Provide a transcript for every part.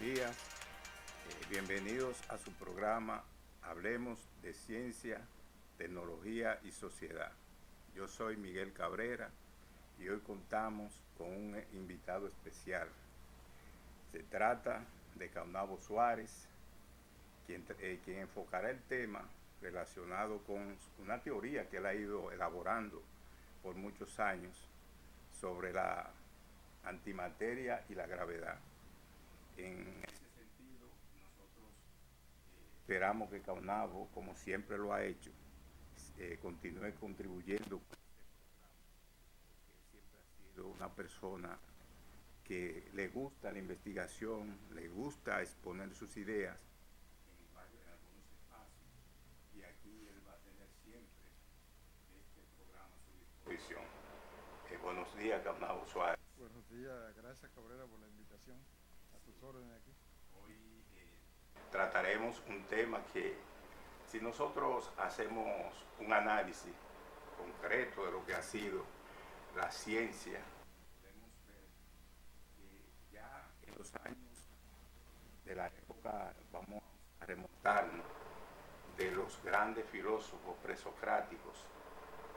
días. Bienvenidos a su programa Hablemos de Ciencia, Tecnología y Sociedad. Yo soy Miguel Cabrera y hoy contamos con un invitado especial. Se trata de Caunabo Suárez, quien enfocará el tema relacionado con una teoría que él ha ido elaborando por muchos años sobre la antimateria y la gravedad. En ese sentido, nosotros esperamos que Caunabo, como siempre lo ha hecho, continúe contribuyendo con este programa, porque él siempre ha sido una persona que le gusta la investigación, le gusta exponer sus ideas en algunos espacios, y aquí él va a tener siempre este programa a su disposición. Buenos días, Caunabo Suárez. Buenos días, gracias Cabrera por la invitación. A tus órdenes aquí. Hoy trataremos un tema que, si nosotros hacemos un análisis concreto de lo que ha sido la ciencia, podemos ver que ya en los años de la época, vamos a remontarnos, de los grandes filósofos presocráticos,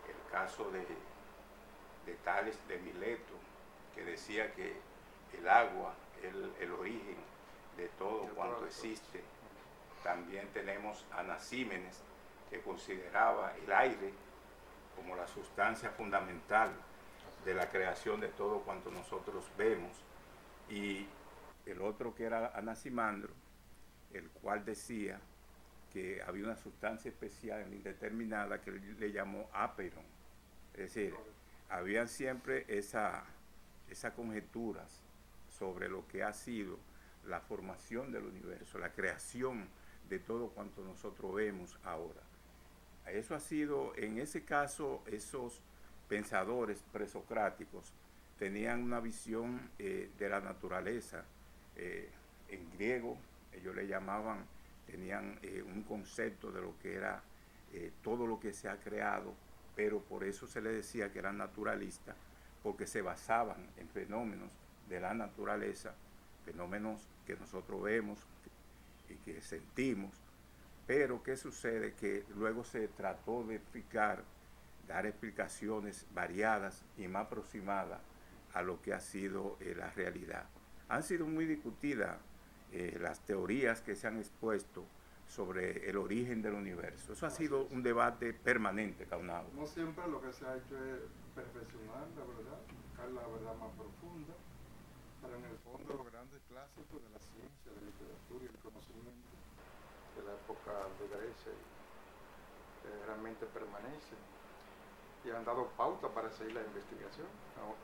el caso de Tales de Mileto, que decía que el agua es el origen de todo cuanto existe. También tenemos a Anasímenes, que consideraba el aire como la sustancia fundamental de la creación de todo cuanto nosotros vemos. Y el otro, que era Anaximandro, el cual decía que había una sustancia especial indeterminada que le llamó apeiron. Es decir, habían siempre esas conjeturas sobre lo que ha sido la formación del universo, la creación de todo cuanto nosotros vemos ahora. Eso ha sido, en ese caso, esos pensadores presocráticos tenían una visión de la naturaleza. En griego, ellos le llamaban, tenían un concepto de lo que era todo lo que se ha creado, pero por eso se les decía que eran naturalistas, porque se basaban en fenómenos de la naturaleza, fenómenos que nosotros vemos y que sentimos. Pero ¿qué sucede? Que luego se trató de dar explicaciones variadas y más aproximadas a lo que ha sido la realidad. Han sido muy discutidas las teorías que se han expuesto sobre el origen del universo. Eso ha sido un debate permanente, Caunabo. No siempre lo que se ha hecho es perfeccionar la verdad, buscar la verdad más profunda, pero en el fondo los grandes clásicos de la ciencia, de la literatura y el conocimiento de la época de Grecia realmente permanecen y han dado pauta para seguir la investigación,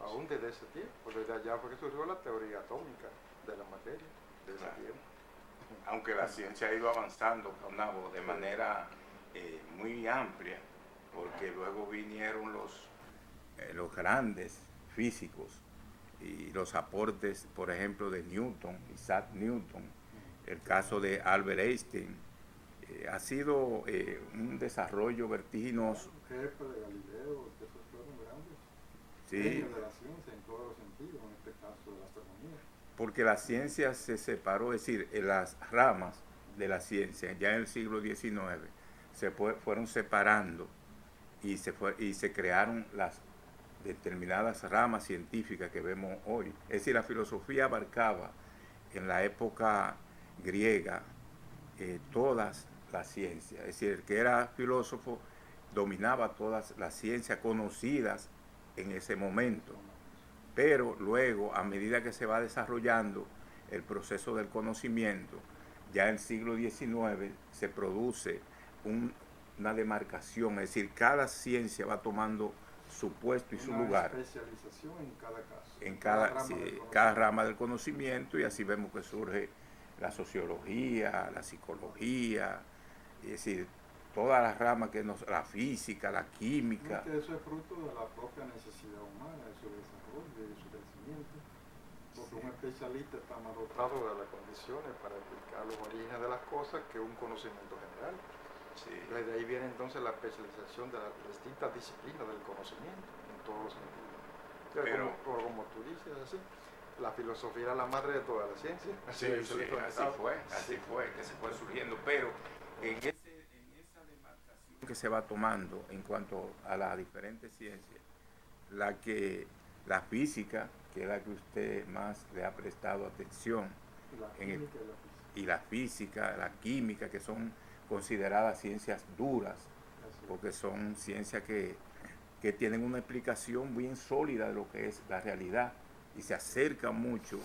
aún desde ese tiempo. Desde allá fue que surgió la teoría atómica de la materia, de ese tiempo. Aunque la ciencia ha ido avanzando, Caunabo, de manera muy amplia, porque luego vinieron los grandes físicos y los aportes, por ejemplo, de Newton, Isaac Newton, el caso de Albert Einstein. Ha sido un desarrollo vertiginoso. Kepler, de Galileo, que fueron grandes Sí, de la ciencia en todos los sentidos, en este caso de la astronomía. porque la ciencia se separó, es decir, en las ramas de la ciencia, ya en el siglo XIX, fueron separando y se crearon las determinadas ramas científicas que vemos hoy. Es decir, la filosofía abarcaba en la época griega todas las ciencias. Es decir, el que era filósofo dominaba todas las ciencias conocidas en ese momento. Pero luego, a medida que se va desarrollando el proceso del conocimiento, ya en el siglo XIX se produce una demarcación, es decir, cada ciencia va tomando su puesto y su lugar. Una especialización en cada caso. En cada rama del conocimiento, y así vemos que surge la sociología, la psicología, es decir, todas las ramas la física, la química. Que eso es fruto de la propia necesidad humana, de su desarrollo, de su crecimiento, porque un especialista está más dotado de las condiciones para explicar los orígenes de las cosas que un conocimiento general. Sí. De ahí viene entonces la especialización de las distintas disciplinas del conocimiento en todos los sentidos. Pero como tú dices, así, la filosofía era la madre de toda la ciencia. Sí, así fue, que se fue surgiendo, pero en esa demarcación que se va tomando en cuanto a las diferentes ciencias, la física, que es la que usted más le ha prestado atención, y la física, la química, que son consideradas ciencias duras, porque son ciencias que tienen una explicación bien sólida de lo que es la realidad y se acercan mucho,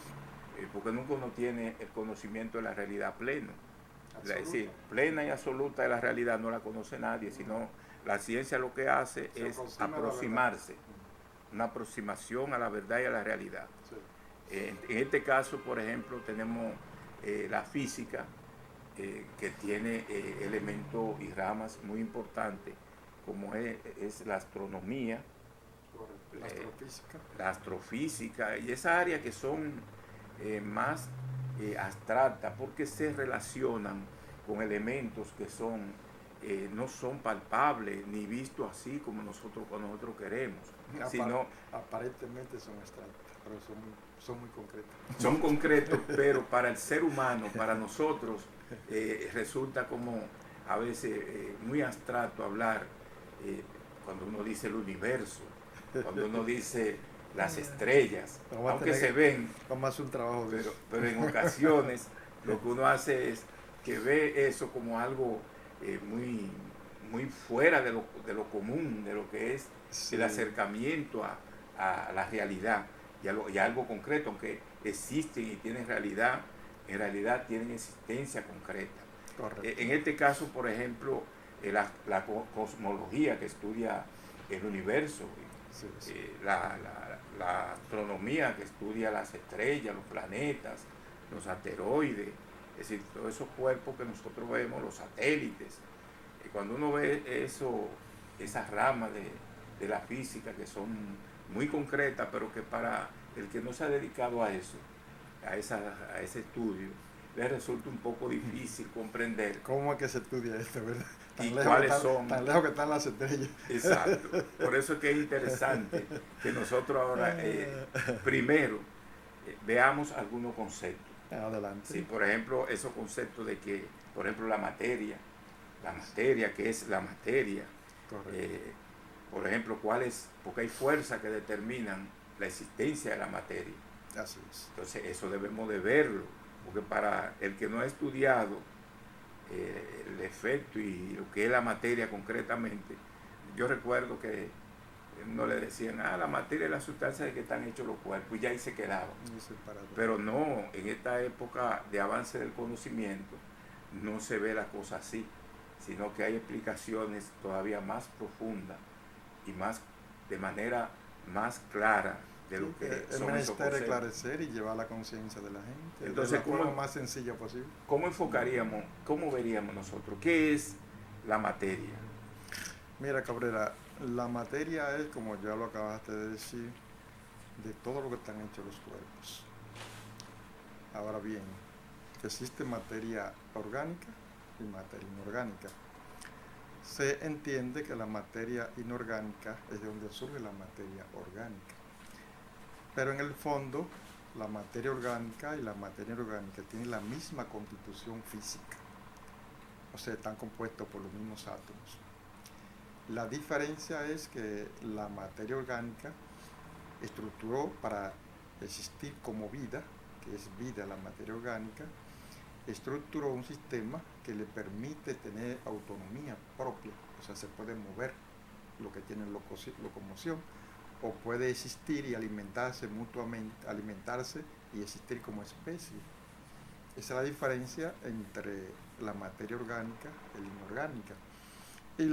porque nunca uno tiene el conocimiento de la realidad pleno. Absoluta. Es decir, plena y absoluta de la realidad no la conoce nadie, sino la ciencia lo que hace es aproximarse, una aproximación a la verdad y a la realidad. Sí. En este caso, por ejemplo, tenemos la física, que tiene elementos y ramas muy importantes, como es la astronomía, la astrofísica y esa área que son más abstractas, porque se relacionan con elementos que no son palpables ni vistos así como nosotros queremos, sino aparentemente son abstractas, pero son muy concretos. Son concretos, pero para el ser humano, para nosotros, resulta como a veces muy abstracto hablar cuando uno dice el universo, cuando uno dice las estrellas, aunque se ven, un trabajo pero en ocasiones lo que uno hace es que ve eso como algo muy fuera de lo común, de lo que es el acercamiento a la realidad y a algo concreto, aunque existen y tienen realidad, en realidad tienen existencia concreta. Correcto. En este caso, por ejemplo, la cosmología, que estudia el universo, la astronomía, que estudia las estrellas, los planetas, los asteroides, es decir, todos esos cuerpos que nosotros vemos, los satélites. Cuando uno ve esas ramas de la física que son muy concretas, pero que para el que no se ha dedicado a eso, a ese estudio, le resulta un poco difícil comprender. ¿Cómo es que se estudia esto, verdad? Y cuáles son. Tan lejos que están las estrellas. Exacto. Por eso es que es interesante que nosotros ahora, primero, veamos algunos conceptos. Adelante. Sí, por ejemplo, esos conceptos de que, por ejemplo, la materia, ¿qué es la materia? Por ejemplo, porque hay fuerzas que determinan la existencia de la materia. Así es. Entonces, eso debemos de verlo, porque para el que no ha estudiado el efecto y lo que es la materia concretamente, yo recuerdo que no le decían, la materia es la sustancia de que están hechos los cuerpos, y ya ahí se quedaba. Pero no, en esta época de avance del conocimiento, no se ve la cosa así, sino que hay explicaciones todavía más profundas y de manera más clara de lo que es menester esclarecer y llevar la conciencia de la gente. Entonces, de la forma más sencilla posible. ¿Cómo enfocaríamos, cómo veríamos nosotros? ¿Qué es la materia? Mira, Cabrera, la materia es, como ya lo acabaste de decir, de todo lo que están hechos los cuerpos. Ahora bien, existe materia orgánica y materia inorgánica. Se entiende que la materia inorgánica es de donde surge la materia orgánica. Pero en el fondo, la materia orgánica y la materia inorgánica tienen la misma constitución física. O sea, están compuestos por los mismos átomos. La diferencia es que la materia orgánica estructuró para existir como vida, que es vida la materia orgánica, estructuró un sistema que le permite tener autonomía propia, o sea, se puede mover lo que tiene locomoción, o puede existir y alimentarse mutuamente, alimentarse y existir como especie. Esa es la diferencia entre la materia orgánica y la inorgánica. Y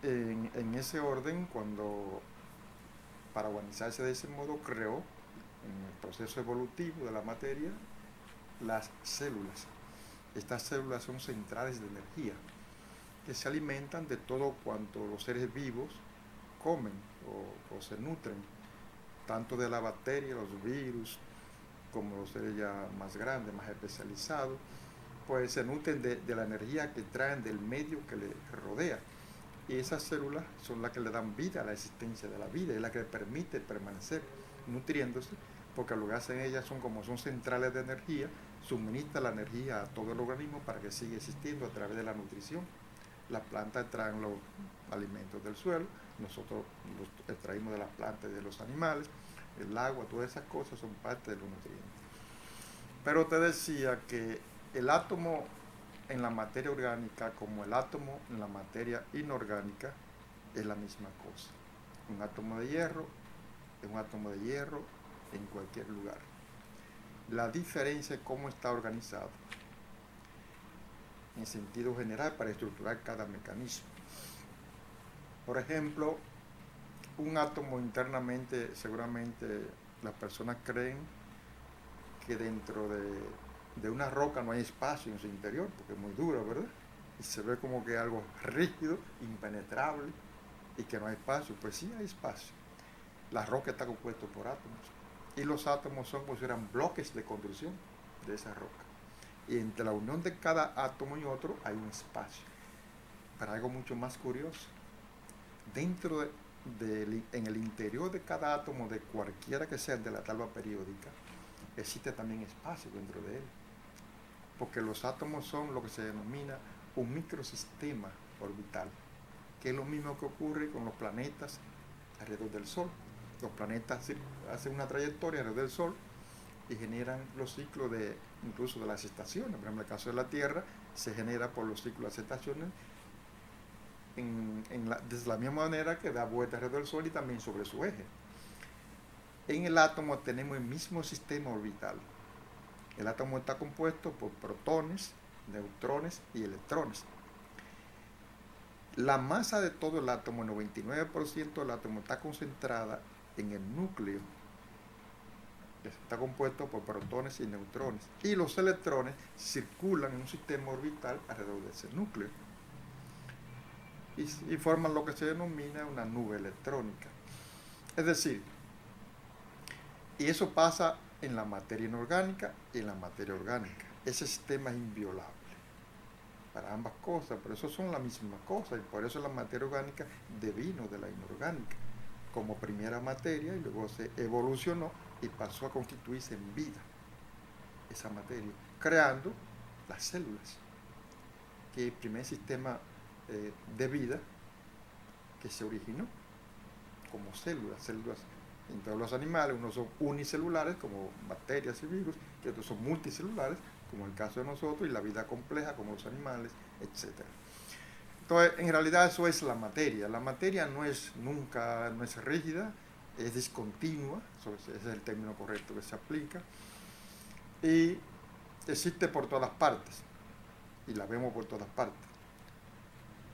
en ese orden, para organizarse de ese modo, creó en el proceso evolutivo de la materia las células. Estas células son centrales de energía que se alimentan de todo cuanto los seres vivos comen o se nutren, tanto de la bacteria, los virus, como los seres ya más grandes, más especializados, pues se nutren de la energía que traen del medio que les rodea. Y esas células son las que le dan vida a la existencia de la vida, es la que le permite permanecer nutriéndose porque lo que hacen ellas son como son centrales de energía, suministra la energía a todo el organismo para que siga existiendo a través de la nutrición. Las plantas traen los alimentos del suelo, nosotros los extraímos de las plantas y de los animales, el agua, todas esas cosas son parte de los nutrientes. Pero te decía que el átomo en la materia orgánica como el átomo en la materia inorgánica es la misma cosa. Un átomo de hierro es un átomo de hierro en cualquier lugar. La diferencia es cómo está organizado en sentido general para estructurar cada mecanismo. Por ejemplo, un átomo internamente, seguramente las personas creen que dentro de una roca no hay espacio en su interior, porque es muy dura, ¿verdad? Y se ve como que algo rígido, impenetrable, y que no hay espacio. Pues sí hay espacio. La roca está compuesta por átomos. Y los átomos son como si fueran bloques de construcción de esa roca. Y entre la unión de cada átomo y otro hay un espacio. Para algo mucho más curioso, en el interior de cada átomo de cualquiera que sea de la tabla periódica, existe también espacio dentro de él. Porque los átomos son lo que se denomina un microsistema orbital, que es lo mismo que ocurre con los planetas alrededor del Sol. Los planetas hacen una trayectoria alrededor del Sol y generan los ciclos incluso de las estaciones. Por ejemplo, en el caso de la Tierra se genera por los ciclos de las estaciones de la misma manera que da vueltas alrededor del Sol y también sobre su eje. En el átomo tenemos el mismo sistema orbital. El átomo está compuesto por protones, neutrones y electrones. La masa de todo el átomo, el 99% del átomo, está concentrada en el núcleo, que está compuesto por protones y neutrones. Y los electrones circulan en un sistema orbital alrededor de ese núcleo. Y forman lo que se denomina una nube electrónica. Es decir, y eso pasa en la materia inorgánica y en la materia orgánica. Ese sistema es inviolable para ambas cosas, pero eso son la misma cosa, y por eso la materia orgánica devino de la inorgánica como primera materia y luego se evolucionó y pasó a constituirse en vida esa materia, creando las células, que es el primer sistema de vida que se originó como células. En todos los animales, unos son unicelulares como bacterias y virus, y otros son multicelulares como el caso de nosotros, y la vida compleja como los animales, etc. Entonces, en realidad eso es la materia. La materia no es rígida, es discontinua, ese es el término correcto que se aplica, y existe por todas partes, y la vemos por todas partes.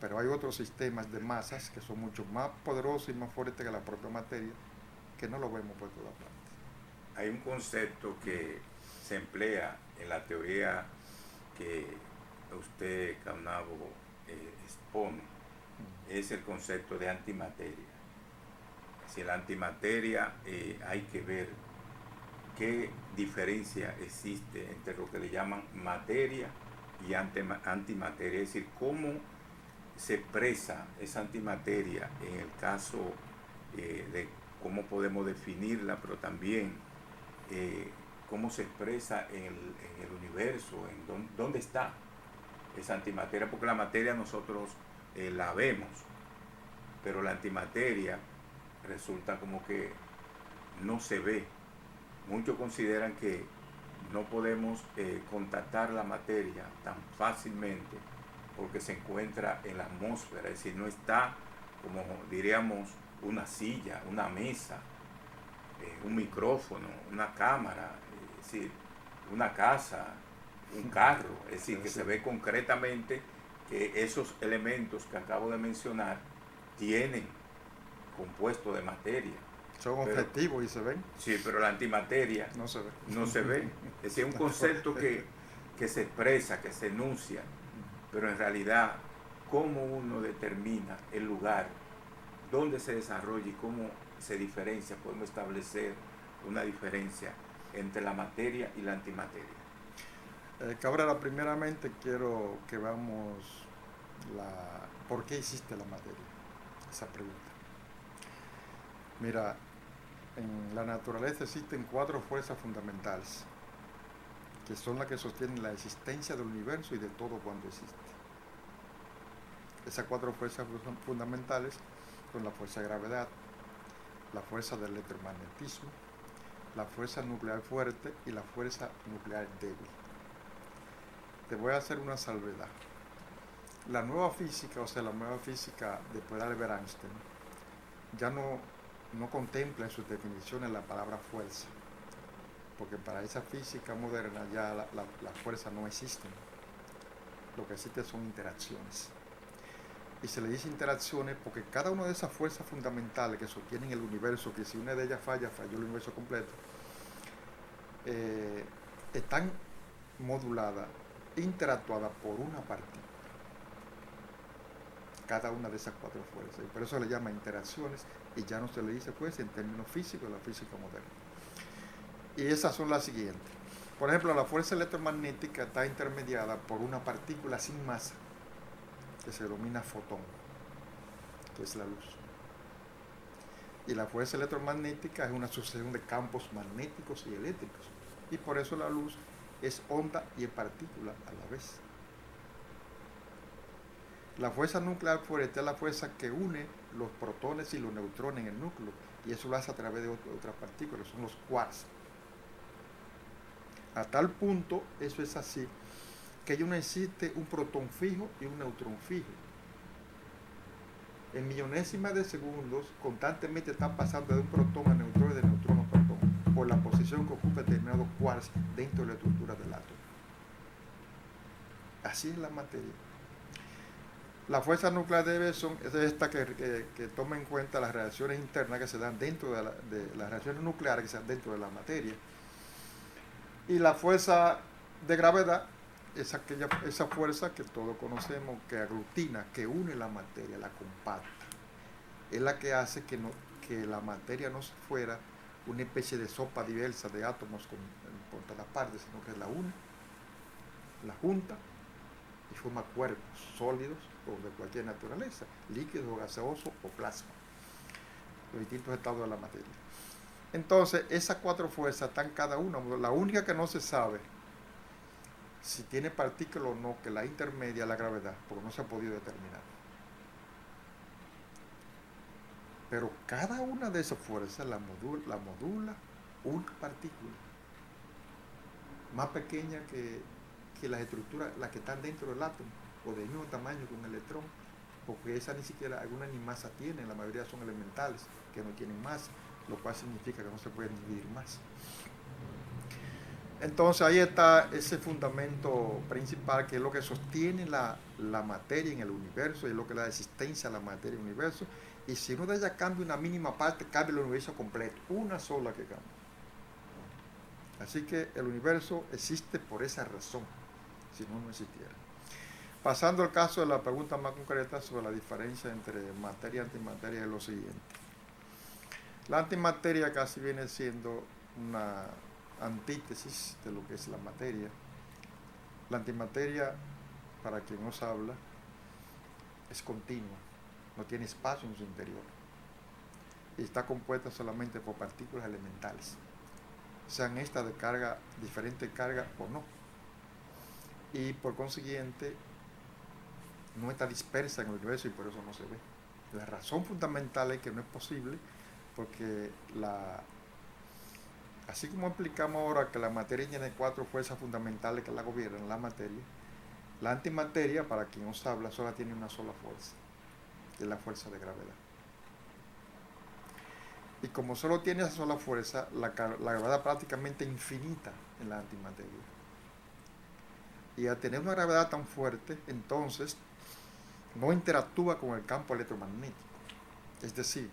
Pero hay otros sistemas de masas que son mucho más poderosos y más fuertes que la propia materia, que no lo vemos por todas partes. Hay un concepto que se emplea en la teoría que usted, Caunabo, expone, es el concepto de antimateria. Si la antimateria hay que ver qué diferencia existe entre lo que le llaman materia y antimateria, es decir, cómo se expresa esa antimateria en el caso de cómo podemos definirla, pero también cómo se expresa en el universo, en dónde está esa antimateria, porque la materia nosotros la vemos, pero la antimateria resulta como que no se ve. Muchos consideran que no podemos contactar la materia tan fácilmente porque se encuentra en la atmósfera, es decir, no está como diríamos una silla, una mesa, un micrófono, una cámara, es decir, una casa, un carro, es decir, que se ve concretamente que esos elementos que acabo de mencionar tienen compuesto de materia. Son objetivos y se ven. Sí, pero la antimateria no se ve. No se ve. Es decir, un concepto que se expresa, que se enuncia, pero en realidad, cómo uno determina el lugar donde se desarrolla y cómo se diferencia, podemos establecer una diferencia entre la materia y la antimateria. Cabrera, primeramente quiero que veamos ¿por qué existe la materia? Esa pregunta. Mira, En la naturaleza existen 4 fuerzas fundamentales, que son las que sostienen la existencia del universo y de todo cuanto existe. Esas 4 fuerzas fundamentales son la fuerza de gravedad, la fuerza del electromagnetismo, la fuerza nuclear fuerte y la fuerza nuclear débil. Te voy a hacer una salvedad. La nueva física, o sea, la nueva física después de Albert Einstein, ya no contempla en sus definiciones la palabra fuerza, porque para esa física moderna ya la fuerza no existe. Lo que existe son interacciones. Y se le dice interacciones porque cada una de esas fuerzas fundamentales que sostienen el universo, que si una de ellas falla, falló el universo completo, están moduladas, interactuadas por una partícula. Cada una de esas 4 fuerzas. Y por eso se le llama interacciones y ya no se le dice fuerza en términos físicos de la física moderna. Y esas son las siguientes. Por ejemplo, la fuerza electromagnética está intermediada por una partícula sin masa que se denomina fotón, que es la luz. Y la fuerza electromagnética es una sucesión de campos magnéticos y eléctricos. Y por eso la luz es onda y es partícula a la vez. La fuerza nuclear fuerte es la fuerza que une los protones y los neutrones en el núcleo, y eso lo hace a través de otras partículas, son los quarks. A tal punto, eso es así, que ya no existe un protón fijo y un neutrón fijo. En millonésimas de segundos, constantemente están pasando de un protón a neutrón y de neutrón a protón, por la posición que ocupa determinado quarks dentro de la estructura del átomo. Así es la materia. La fuerza nuclear débil es esta que toma en cuenta las reacciones internas que se dan dentro de las reacciones nucleares que se dan dentro de la materia. Y la fuerza de gravedad es esa fuerza que todos conocemos, que aglutina, que une la materia, la compacta. Es la que hace que la materia no fuera una especie de sopa diversa de átomos por todas partes, sino que la une, la junta y forma cuerpos sólidos o de cualquier naturaleza, líquido, gaseoso o plasma, los distintos estados de la materia. Entonces, esas 4 fuerzas están cada una. La única que no se sabe si tiene partículas o no, que la intermedia, la gravedad, porque no se ha podido determinar. Pero cada una de esas fuerzas la modula una partícula más pequeña que las estructuras, las que están dentro del átomo, o del mismo tamaño que un electrón, porque esas ni siquiera, algunas ni masa tienen, la mayoría son elementales, que no tienen masa, lo cual significa que no se pueden dividir más. Entonces ahí está ese fundamento principal, que es lo que sostiene la materia en el universo, y es lo que da existencia a la materia en el universo, y si uno de ellas cambia una mínima parte, cambia el universo completo, una sola que cambia. Así que el universo existe por esa razón, si no, no existiera. Pasando al caso de la pregunta más concreta sobre la diferencia entre materia y antimateria, es lo siguiente. La antimateria casi viene siendo una antítesis de lo que es la materia. La antimateria, para quien nos habla, es continua, no tiene espacio en su interior y está compuesta solamente por partículas elementales, sean estas de carga, diferente carga o no, y por consiguiente no está dispersa en el universo y por eso no se ve. La razón fundamental es que no es posible, porque así como explicamos ahora que la materia tiene 4 fuerzas fundamentales que la gobiernan, la materia, la antimateria, para quien nos habla, solo tiene una sola fuerza, que es la fuerza de gravedad. Y como solo tiene esa sola fuerza, la gravedad prácticamente infinita en la antimateria. Y al tener una gravedad tan fuerte, entonces no interactúa con el campo electromagnético. Es decir,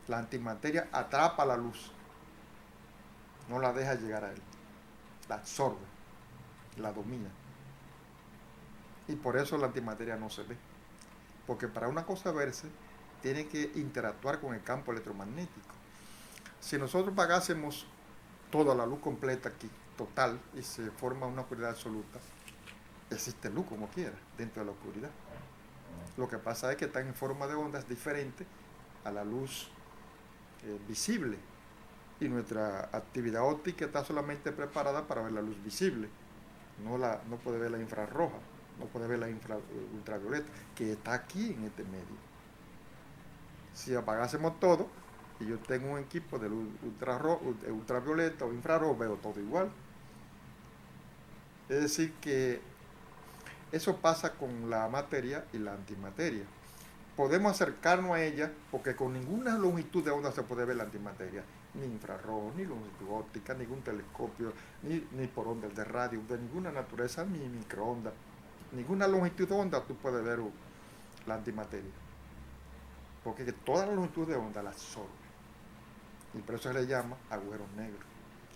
la antimateria atrapa la luz, no la deja llegar a él, la absorbe, la domina. Y por eso la antimateria no se ve. Porque para una cosa verse, tiene que interactuar con el campo electromagnético. Si nosotros apagásemos toda la luz completa aquí, total, y se forma una oscuridad absoluta, existe luz como quiera, dentro de la oscuridad. Lo que pasa es que están en forma de ondas diferentes a la luz visible, y nuestra actividad óptica está solamente preparada para ver la luz visible, no puede ver la infrarroja, no puede ver la ultravioleta, que está aquí en este medio. Si apagásemos todo y yo tengo un equipo de luz ultravioleta o infrarrojo, veo todo igual. Es decir que eso pasa con la materia y la antimateria. Podemos acercarnos a ella porque con ninguna longitud de onda se puede ver la antimateria, ni infrarrojo, ni longitud óptica, ningún telescopio, ni por ondas de radio, de ninguna naturaleza, ni microondas. Ninguna longitud de onda tú puedes ver la antimateria, porque toda la longitud de onda la absorbe. Y por eso se le llama agujeros negros.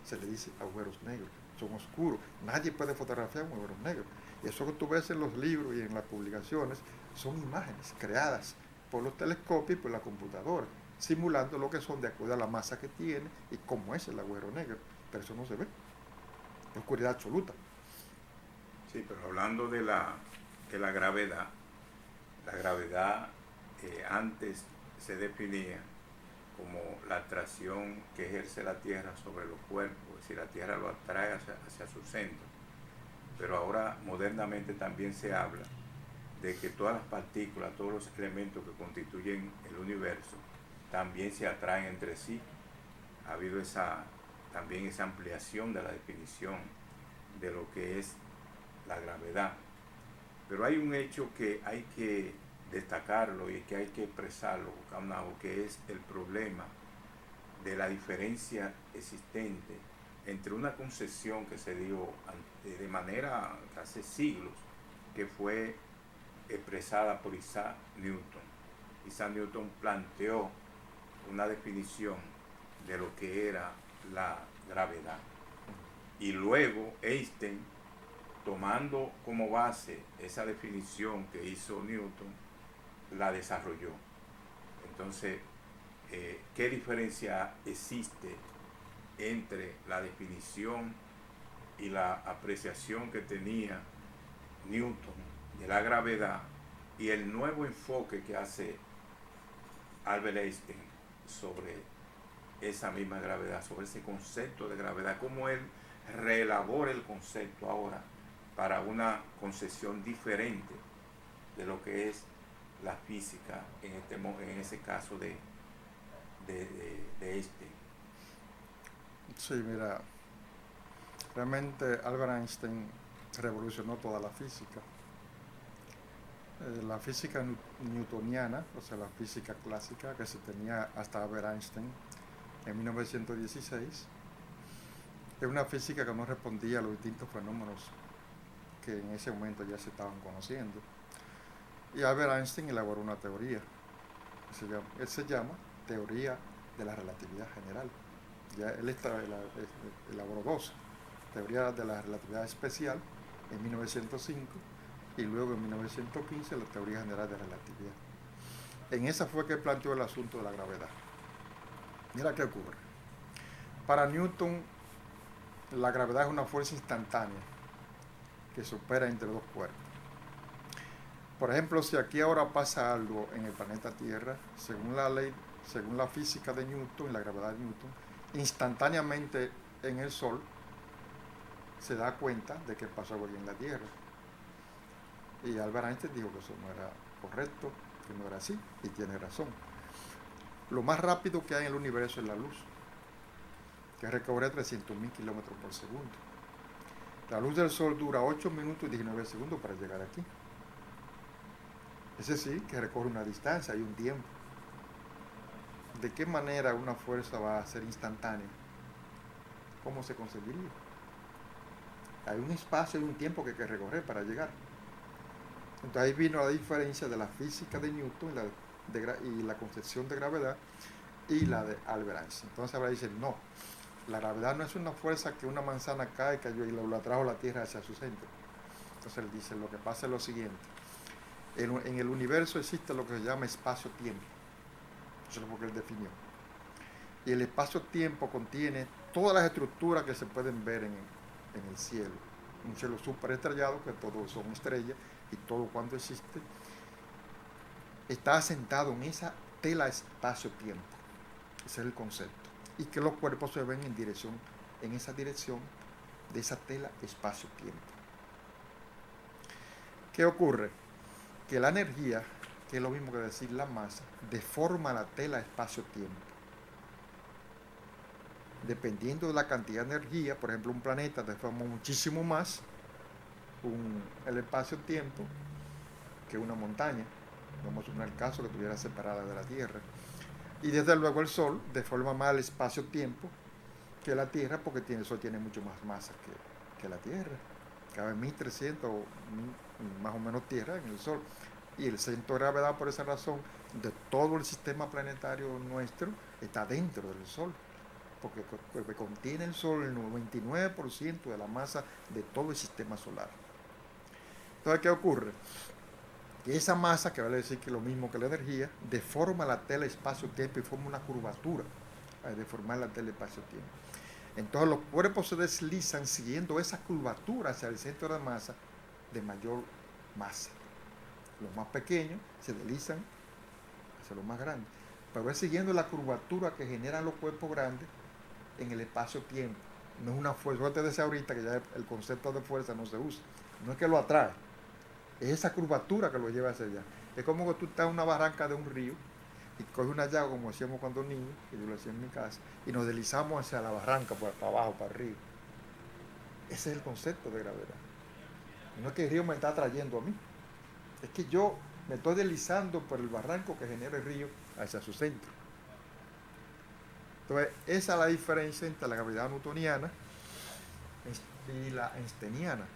Se le dice agujeros negros, son oscuros. Nadie puede fotografiar un agujero negro. Y eso que tú ves en los libros y en las publicaciones son imágenes creadas por los telescopios y por la computadora, simulando lo que son de acuerdo a la masa que tiene y cómo es el agujero negro. Pero eso no se ve. Es oscuridad absoluta. Sí, pero hablando de la gravedad, antes se definía como la atracción que ejerce la Tierra sobre los cuerpos, es decir, la Tierra lo atrae hacia su centro. Pero ahora modernamente también se habla de que todas las partículas, todos los elementos que constituyen el universo, también se atraen entre sí. Ha habido también esa ampliación de la definición de lo que es la gravedad. Pero hay un hecho que hay que destacarlo y que hay que expresarlo, que es el problema de la diferencia existente entre una concepción que se dio de manera hace siglos, que fue expresada por Isaac Newton. Isaac Newton planteó una definición de lo que era la gravedad. Y luego Einstein, tomando como base esa definición que hizo Newton, la desarrolló. Entonces, ¿qué diferencia existe entre la definición y la apreciación que tenía Newton de la gravedad y el nuevo enfoque que hace Albert Einstein sobre esa misma gravedad, sobre ese concepto de gravedad, cómo él reelabora el concepto ahora para una concepción diferente de lo que es la física en ese caso de Einstein? Sí, mira, realmente Albert Einstein revolucionó toda la física. La física newtoniana, o sea, la física clásica que se tenía hasta Albert Einstein en 1916, es una física que no respondía a los distintos fenómenos que en ese momento ya se estaban conociendo. Y Albert Einstein elaboró una teoría, él se llama teoría de la relatividad general. Ya él elaboró dos, teoría de la relatividad especial en 1905 y luego en 1915 la teoría general de relatividad. En esa fue que planteó el asunto de la gravedad. Mira qué ocurre. Para Newton, la gravedad es una fuerza instantánea que se opera entre dos cuerpos. Por ejemplo, si aquí ahora pasa algo en el planeta Tierra, según la ley, según la física de Newton y la gravedad de Newton, instantáneamente en el Sol se da cuenta de que pasó algo en la Tierra. Y Albert Einstein dijo que eso no era correcto, que no era así, y tiene razón. Lo más rápido que hay en el universo es la luz, que recorre 300.000 kilómetros por segundo. La luz del Sol dura 8 minutos y 19 segundos para llegar aquí. Es decir, que recorre una distancia y un tiempo. ¿De qué manera una fuerza va a ser instantánea? ¿Cómo se conseguiría? Hay un espacio y un tiempo que hay que recorrer para llegar. Entonces ahí vino la diferencia de la física de Newton y la concepción de gravedad y la de Albert Einstein. Entonces ahora dicen, no, la gravedad no es una fuerza que una manzana cae, cayó y la trajo la Tierra hacia su centro. Entonces él dice, lo que pasa es lo siguiente. En el universo existe lo que se llama espacio-tiempo. Eso es lo que él definió. Y el espacio-tiempo contiene todas las estructuras que se pueden ver en el cielo. Un cielo superestrellado, que todos son estrellas, y todo cuanto existe está asentado en esa tela espacio-tiempo. Ese es el concepto. y que los cuerpos se ven en esa dirección de esa tela espacio-tiempo. ¿Qué ocurre? Que la energía, que es lo mismo que decir la masa, deforma la tela espacio-tiempo. Dependiendo de la cantidad de energía, por ejemplo, un planeta deforma muchísimo más el espacio-tiempo que una montaña. Vamos a poner el caso que estuviera separada de la Tierra. Y desde luego el Sol deforma más el espacio-tiempo que la Tierra, porque el Sol tiene mucho más masa que la Tierra. Cabe 1300 más o menos Tierra en el Sol. Y el centro de gravedad, por esa razón, de todo el sistema planetario nuestro está dentro del Sol, porque contiene el Sol el 99% de la masa de todo el sistema solar. Entonces, ¿qué ocurre? Que esa masa, que vale decir que es lo mismo que la energía, deforma la tela espacio-tiempo y forma una curvatura al deformar la tela espacio-tiempo. Entonces los cuerpos se deslizan siguiendo esa curvatura hacia el centro de masa de mayor masa. Los más pequeños se deslizan hacia los más grandes, pero es siguiendo la curvatura que generan los cuerpos grandes en el espacio-tiempo. No es una fuerza, yo te decía ahorita que ya el concepto de fuerza no se usa, no es que lo atrae, es esa curvatura que lo lleva hacia allá. Es como que tú estás en una barranca de un río y coges una llave, como hacíamos cuando niños, que yo lo hacía en mi casa, y nos deslizamos hacia la barranca, para abajo, para arriba. Ese es el concepto de gravedad. No es que el río me está atrayendo a mí, es que yo me estoy deslizando por el barranco que genera el río hacia su centro. Entonces, esa es la diferencia entre la gravedad newtoniana y la einsteiniana,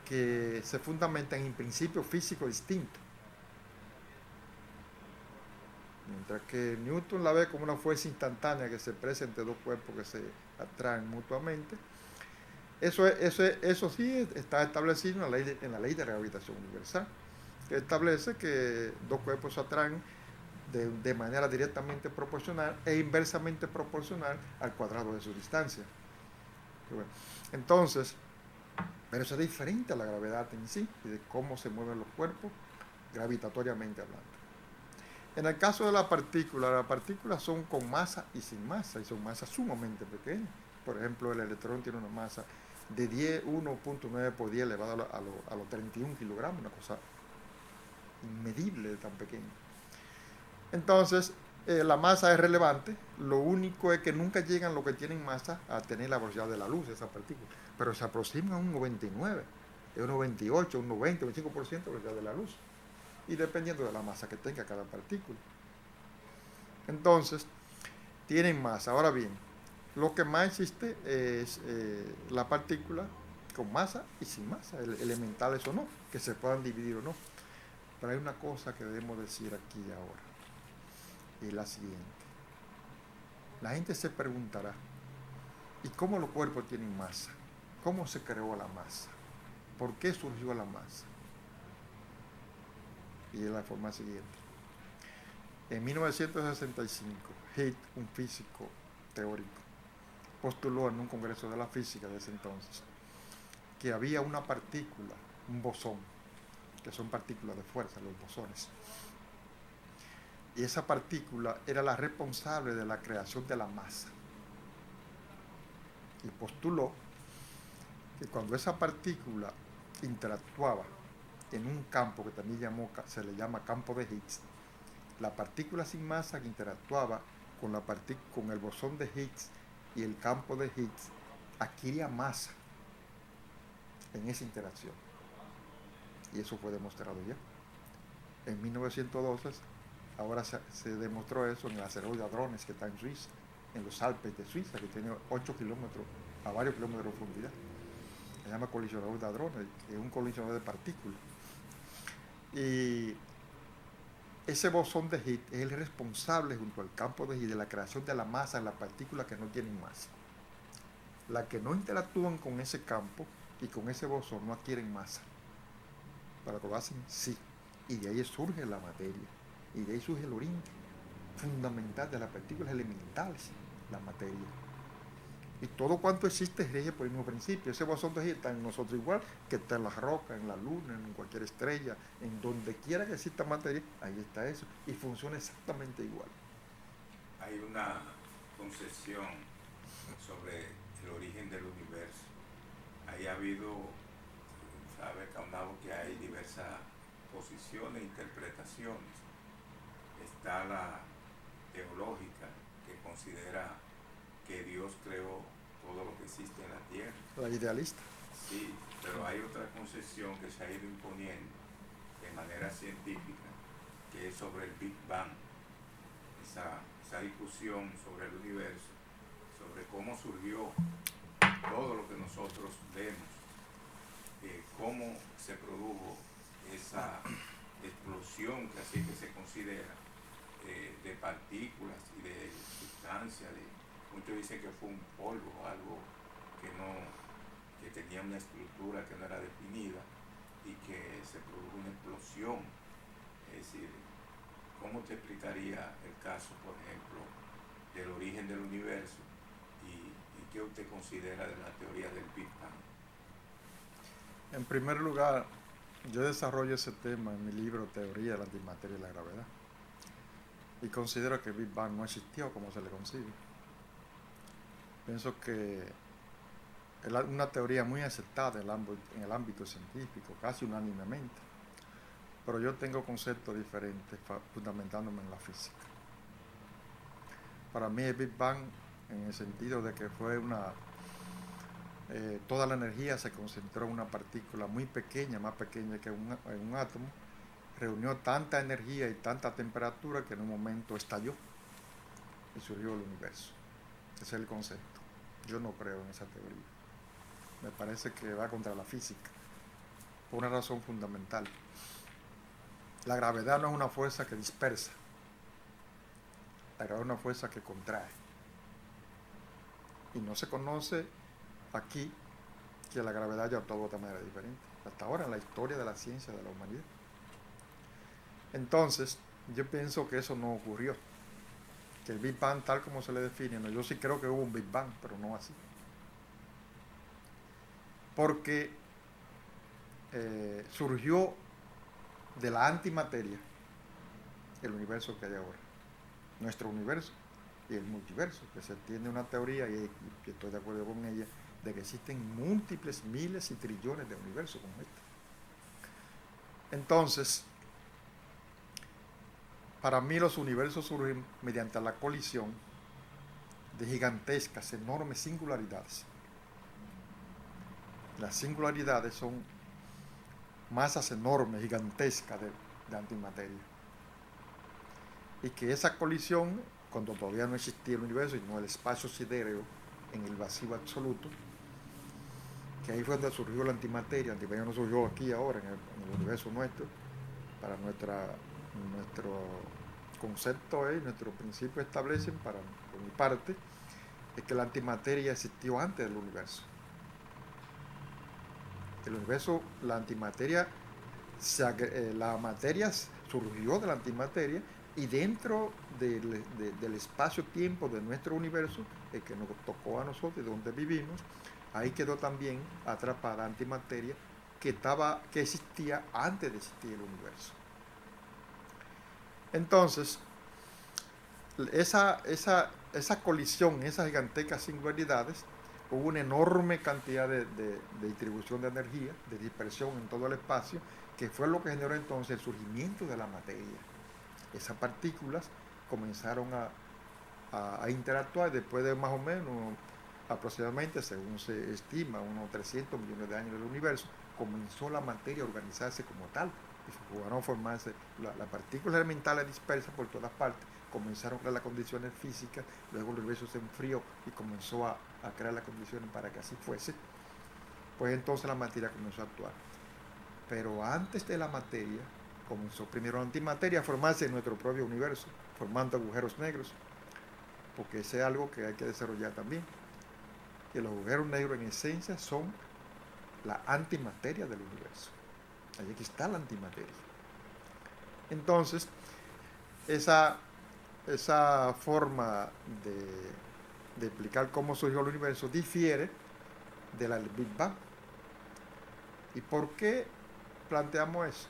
que se fundamentan en principios físicos distintos. Mientras que Newton la ve como una fuerza instantánea que se expresa entre dos cuerpos que se atraen mutuamente, eso sí está establecido en la ley de la gravitación universal, que establece que dos cuerpos se atraen de manera directamente proporcional e inversamente proporcional al cuadrado de su distancia. Entonces, pero eso es diferente a la gravedad en sí y de cómo se mueven los cuerpos gravitatoriamente hablando. En el caso de las partículas son con masa y sin masa, y son masas sumamente pequeñas. Por ejemplo, el electrón tiene una masa de 1.9 por 10 elevado a los 31 kilogramos, una cosa inmedible tan pequeña. Entonces, la masa es relevante, lo único es que nunca llegan los que tienen masa a tener la velocidad de la luz, esas partículas, pero se aproximan a un 99, un 98, un 90, un 25% de la velocidad de la luz, y dependiendo de la masa que tenga cada partícula. Entonces, tienen masa. Ahora bien, lo que más existe es la partícula con masa y sin masa, elementales o no, que se puedan dividir o no. Pero hay una cosa que debemos decir aquí y ahora, y es la siguiente. La gente se preguntará, ¿y cómo los cuerpos tienen masa? ¿Cómo se creó la masa? ¿Por qué surgió la masa? Y de la forma siguiente. En 1965, Higgs, un físico teórico, postuló en un congreso de la física de ese entonces que había una partícula, un bosón, que son partículas de fuerza, los bosones. Y esa partícula era la responsable de la creación de la masa. Y postuló que cuando esa partícula interactuaba en un campo que también se le llama campo de Higgs, la partícula sin masa que interactuaba con el bosón de Higgs y el campo de Higgs adquiría masa en esa interacción. Y eso fue demostrado ya. En 1912, ahora se demostró eso en el asteroide Hadrones, que está en Suiza, en los Alpes de Suiza, que tiene 8 kilómetros a varios kilómetros de profundidad. Se llama colisionador de hadrones, que es un colisionador de partículas. Y ese bosón de Higgs es el responsable junto al campo de Higgs de la creación de la masa en las partículas que no tienen masa. Las que no interactúan con ese campo y con ese bosón no adquieren masa. Para que lo hacen, sí. Y de ahí surge la materia. Y de ahí surge el origen fundamental de las partículas elementales, la materia. Y todo cuanto existe rige por el mismo principio. Ese bosón de Higgs está en nosotros igual que está en las rocas, en la luna, en cualquier estrella, en donde quiera que exista materia, ahí está eso. Y funciona exactamente igual. Hay una concepción sobre el origen del universo. Ahí ha habido, sabe Caunabo, que hay diversas posiciones e interpretaciones. Está la teológica, que considera que Dios creó todo lo que existe en la tierra. La idealista. Sí, pero hay otra concepción que se ha ido imponiendo de manera científica, que es sobre el Big Bang, esa discusión sobre el universo, sobre cómo surgió todo lo que nosotros vemos, cómo se produjo esa explosión, que así que se considera, de partículas y de sustancias. Muchos dicen que fue un polvo, algo que tenía una estructura que no era definida y que se produjo una explosión. Es decir, ¿cómo te explicaría el caso, por ejemplo, del origen del universo y qué usted considera de la teoría del Big Bang? En primer lugar, yo desarrollo ese tema en mi libro Teoría de la Antimateria y la Gravedad. Y considero que el Big Bang no existió como se le concibe. Pienso que es una teoría muy aceptada en el ámbito científico, casi unánimemente. Pero yo tengo conceptos diferentes fundamentándome en la física. Para mí el Big Bang, en el sentido de que fue toda la energía se concentró en una partícula muy pequeña, más pequeña que un átomo, reunió tanta energía y tanta temperatura que en un momento estalló y surgió el universo. Ese es el concepto. Yo no creo en esa teoría. Me parece que va contra la física, por una razón fundamental. La gravedad no es una fuerza que dispersa, la gravedad es una fuerza que contrae. Y no se conoce aquí que la gravedad haya actuado de otra manera diferente, hasta ahora en la historia de la ciencia de la humanidad. Entonces, yo pienso que eso no ocurrió, que el Big Bang tal como se le define, no, yo sí creo que hubo un Big Bang, pero no así. Porque surgió de la antimateria el universo que hay ahora, nuestro universo y el multiverso, que se tiene una teoría, y estoy de acuerdo con ella, de que existen múltiples miles y trillones de universos como este. Entonces, para mí los universos surgen mediante la colisión de gigantescas, enormes singularidades. Las singularidades son masas enormes, gigantescas de antimateria. Y que esa colisión, cuando todavía no existía el universo, sino el espacio sidéreo en el vacío absoluto, que ahí fue donde surgió la antimateria. La antimateria no surgió aquí ahora, en el universo nuestro. Para nuestro concepto, nuestro principio establecen, por mi parte, es que la antimateria existió antes del universo. El universo, la antimateria, la materia surgió de la antimateria, y dentro del espacio-tiempo de nuestro universo, el que nos tocó a nosotros y donde vivimos, ahí quedó también atrapada antimateria que existía antes de existir el universo. Entonces, esa colisión, esas gigantescas singularidades, hubo una enorme cantidad de distribución de energía, de dispersión en todo el espacio, que fue lo que generó entonces el surgimiento de la materia. Esas partículas comenzaron a interactuar, y después de más o menos, aproximadamente, según se estima, unos 300 millones de años del universo, comenzó la materia a organizarse como tal, y comenzaron a formarse las partículas elementales dispersas por todas partes, comenzaron a crear las condiciones físicas, luego el universo se enfrió y comenzó a crear las condiciones para que así fuese. Pues entonces la materia comenzó a actuar. Pero antes de la materia, comenzó primero la antimateria a formarse en nuestro propio universo, formando agujeros negros, porque ese es algo que hay que desarrollar también. Y los agujeros negros en esencia son la antimateria del universo. Allí está la antimateria. Entonces, esa forma de explicar cómo surgió el universo difiere de la del Big Bang. ¿Y por qué planteamos eso?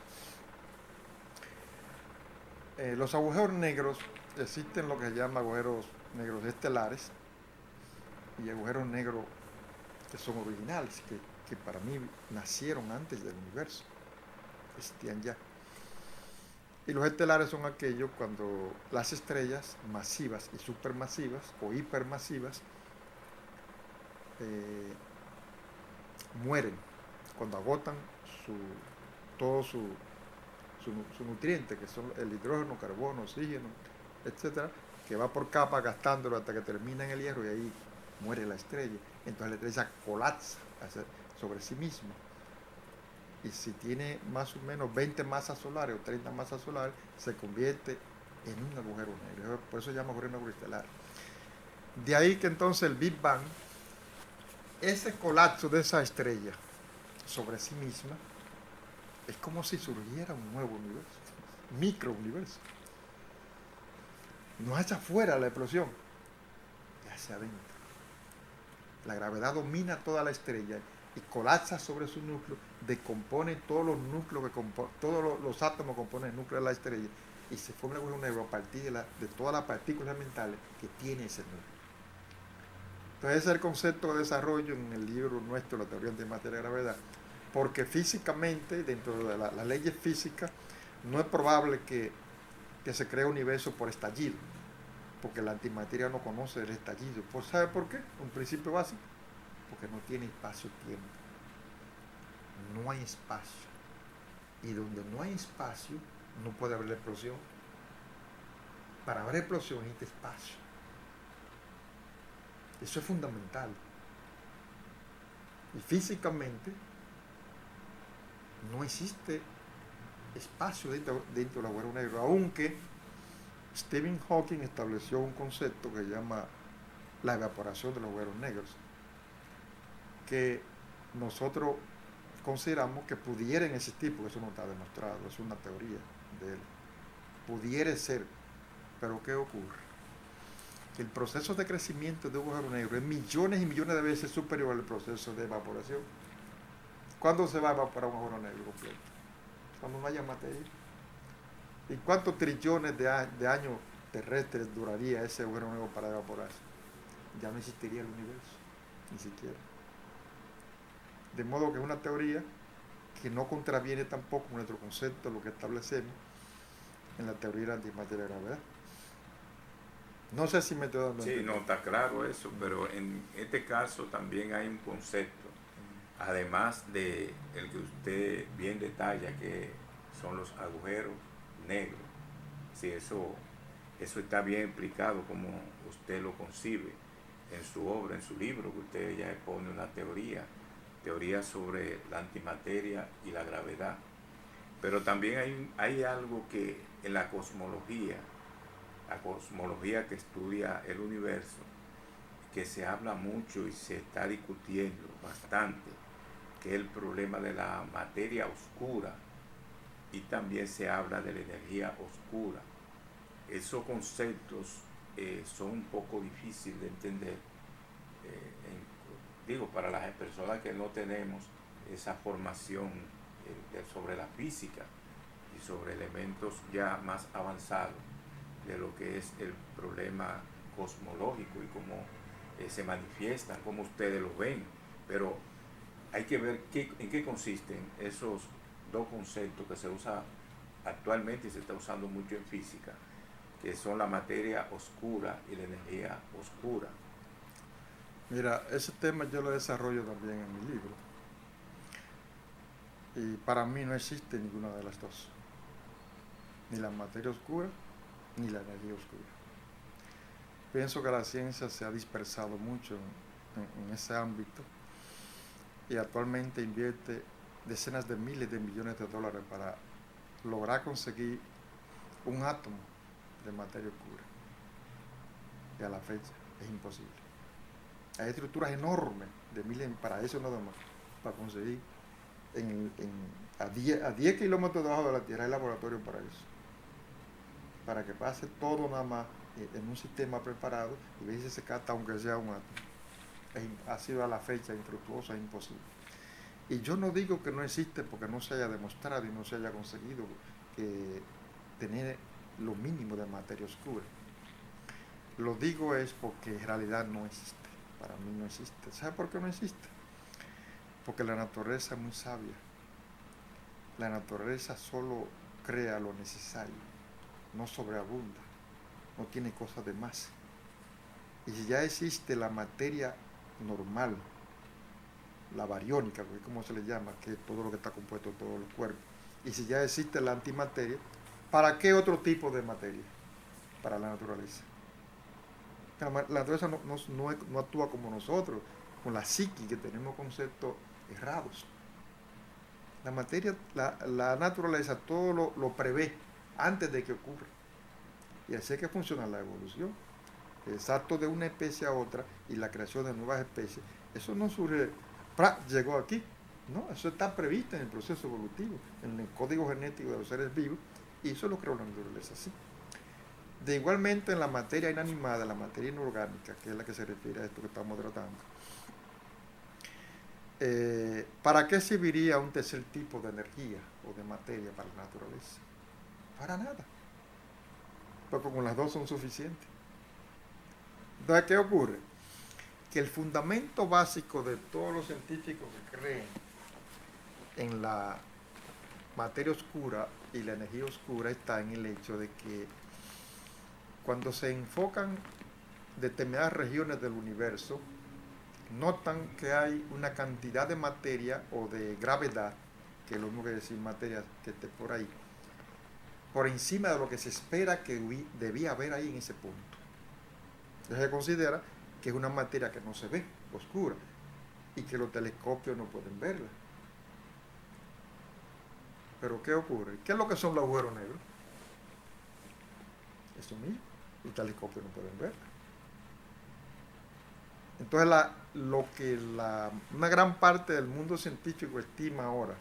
Los agujeros negros, existen lo que se llama agujeros negros estelares y agujeros negros que son originales, que para mí nacieron antes del universo, existían ya. Y los estelares son aquellos cuando las estrellas masivas y supermasivas o hipermasivas mueren cuando agotan todo su nutriente, que son el hidrógeno, carbono, oxígeno, etcétera, que va por capa gastándolo hasta que termina en el hierro y ahí muere la estrella. Entonces la estrella colapsa sobre sí misma. Y si tiene más o menos 20 masas solares o 30 masas solares, se convierte en un agujero negro. Por eso se llama agujero negro estelar. De ahí que entonces el Big Bang, ese colapso de esa estrella sobre sí misma, es como si surgiera un nuevo universo, microuniverso. No hacia afuera la explosión, es hacia adentro. La gravedad domina toda la estrella y colapsa sobre su núcleo, decompone todos los núcleos, todos los átomos que componen el núcleo de la estrella y se forma un agujero negro a partir de todas las partículas elementales que tiene ese núcleo. Entonces ese es el concepto de desarrollo en el libro nuestro, La teoría antimateria de gravedad, porque físicamente, dentro de las leyes físicas, no es probable que se cree un universo por estallido, porque la antimateria no conoce el estallido. ¿Sabe por qué? Un principio básico, porque no tiene espacio-tiempo. No hay espacio. Y donde no hay espacio, no puede haber explosión. Para haber explosión necesita espacio. Eso es fundamental. Y físicamente no existe espacio dentro del agujero negro, aunque Stephen Hawking estableció un concepto que se llama la evaporación de los agujeros negros, que nosotros consideramos que pudieran existir, porque eso no está demostrado, es una teoría de él. Pudiera ser, pero ¿qué ocurre? El proceso de crecimiento de un agujero negro es millones y millones de veces superior al proceso de evaporación. ¿Cuándo se va a evaporar un agujero negro completo? Cuando no haya materia. ¿Y cuántos trillones de años terrestres duraría ese agujero negro para evaporarse? Ya no existiría el universo, ni siquiera. De modo que es una teoría que no contraviene tampoco nuestro concepto, lo que establecemos en la teoría de la antimateria de gravedad. No sé si me estoy dando Sí, no, está claro eso, pero en este caso también hay un concepto, además de el que usted bien detalla, que son los agujeros negros. Sí, eso está bien explicado como usted lo concibe en su obra, en su libro, que usted ya expone una teoría sobre la antimateria y la gravedad. Pero también hay algo que en la cosmología que estudia el universo, que se habla mucho y se está discutiendo bastante, que es el problema de la materia oscura, y también se habla de la energía oscura. Esos conceptos son un poco difíciles de entender, para las personas que no tenemos esa formación sobre la física y sobre elementos ya más avanzados de lo que es el problema cosmológico y cómo se manifiestan, cómo ustedes lo ven. Pero hay que ver en qué consisten esos dos conceptos que se usan actualmente y se está usando mucho en física, que son la materia oscura y la energía oscura. Mira, ese tema yo lo desarrollo también en mi libro. Y para mí no existe ninguna de las dos. Ni la materia oscura, ni la energía oscura. Pienso que la ciencia se ha dispersado mucho en ese ámbito y actualmente invierte decenas de miles de millones de dólares para lograr conseguir un átomo de materia oscura. Y a la fecha es imposible. Hay estructuras enormes de miles para eso nada más, para conseguir a 10 kilómetros debajo de la Tierra hay laboratorio para eso, para que pase todo nada más en un sistema preparado y ver si se capta aunque sea un átomo. Ha sido a la fecha infructuosa, es imposible. Y yo no digo que no existe porque no se haya demostrado y no se haya conseguido tener lo mínimo de materia oscura. Lo digo es porque en realidad no existe. Para mí no existe. ¿Sabe por qué no existe? Porque la naturaleza es muy sabia. La naturaleza solo crea lo necesario, no sobreabunda, no tiene cosas de más. Y si ya existe la materia normal, la bariónica, que es como se le llama, que es todo lo que está compuesto de todos los cuerpos, y si ya existe la antimateria, ¿para qué otro tipo de materia? Para la naturaleza. La naturaleza no actúa como nosotros, con la psique, que tenemos conceptos errados. La materia, la naturaleza todo lo prevé antes de que ocurra. Y así es que funciona la evolución. El salto de una especie a otra y la creación de nuevas especies, eso no surge, llegó aquí. No, eso está previsto en el proceso evolutivo, en el código genético de los seres vivos, y eso lo creó la naturaleza así. De igualmente en la materia inanimada, la materia inorgánica, que es la que se refiere a esto que estamos tratando, ¿para qué serviría un tercer tipo de energía o de materia para la naturaleza? Para nada, porque con las dos son suficientes. Entonces, ¿qué ocurre? Que el fundamento básico de todos los científicos que creen en la materia oscura y la energía oscura está en el hecho de que cuando se enfocan determinadas regiones del universo, notan que hay una cantidad de materia o de gravedad, que es lo mismo que decir materia que esté por ahí, por encima de lo que se espera que debía haber ahí en ese punto. Entonces se considera que es una materia que no se ve, oscura, y que los telescopios no pueden verla. Pero ¿qué ocurre? ¿Qué es lo que son los agujeros negros? Eso mismo, los telescopios no pueden verla. Entonces una gran parte del mundo científico estima ahora